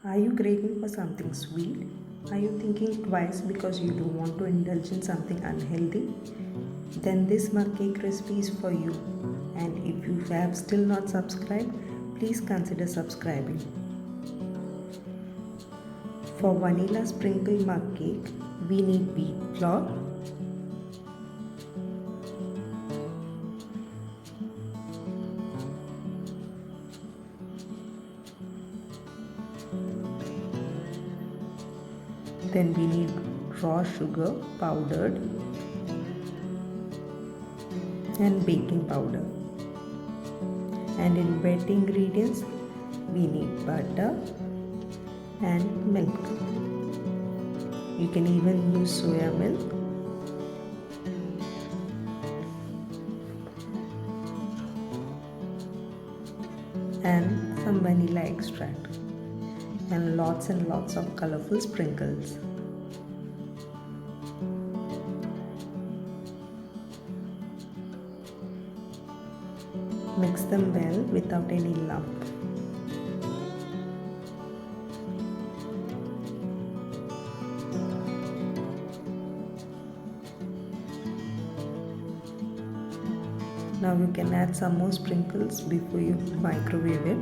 Are you craving for something sweet? Are you thinking twice because you don't want to indulge in something unhealthy? Then this mug cake recipe is for you. And if you have still not subscribed, please consider subscribing. For vanilla sprinkle mug cake, we need wheat flour, then we need raw sugar powdered and baking powder. And in wet ingredients, we need butter and milk. You can even use soya milk. And some vanilla extract and lots of colorful sprinkles. Mix them well without any lump. Now you can add some more sprinkles before you microwave it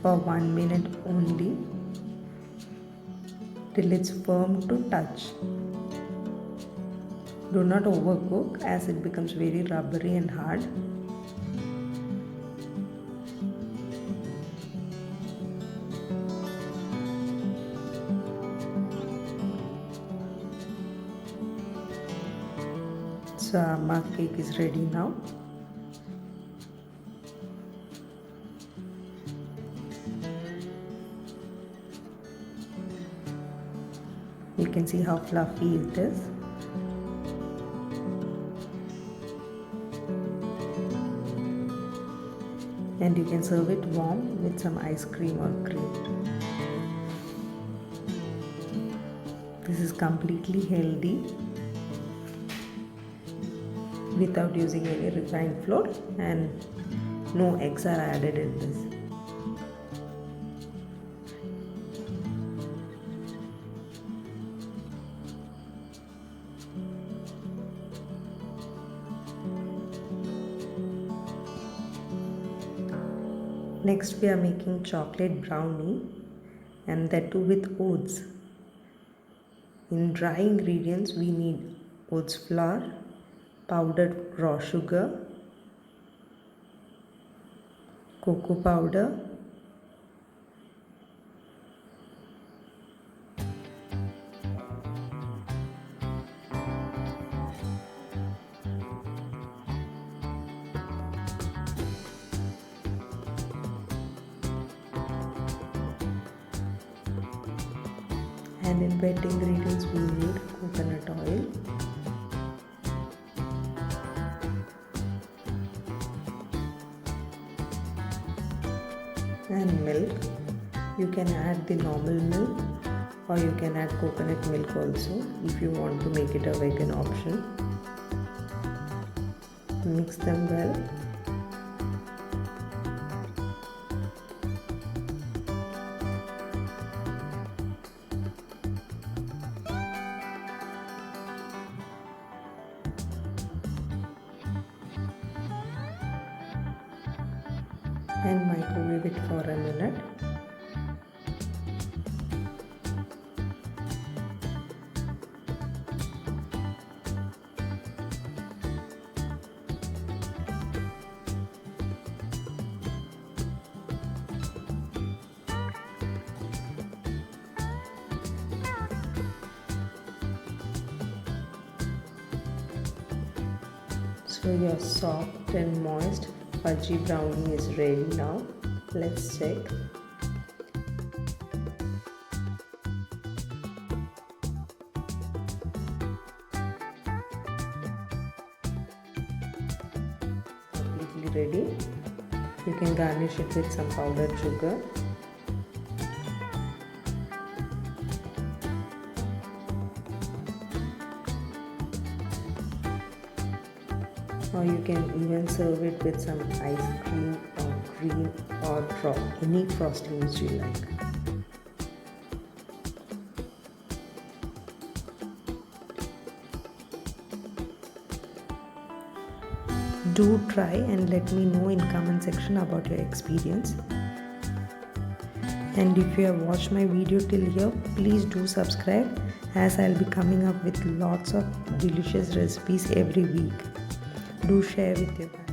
for 1 minute only till it's firm to touch. Do not overcook as it becomes very rubbery and hard. So our mug cake is ready now. You can see how fluffy it is. And you can serve it warm with some ice cream or cream. This is completely healthy without using any refined flour, and no eggs are added in this. Next we are making chocolate brownie, and that too with oats. In dry ingredients we need oats flour, powdered raw sugar, cocoa powder, and in wet ingredients we need coconut oil, and milk. You can add the normal milk or you can add coconut milk also if you want to make it a vegan option. Mix them well. And microwave it for a minute. So your soft and moist fudgy brownie is ready now. Let's check. Completely ready. You can garnish it with some powdered sugar. Or you can even serve it with some ice cream or cream or any frosting which you like. Do try and let me know in comment section about your experience. And if you have watched my video till here, please do subscribe, as I'll be coming up with lots of delicious recipes every week. Do share with your family.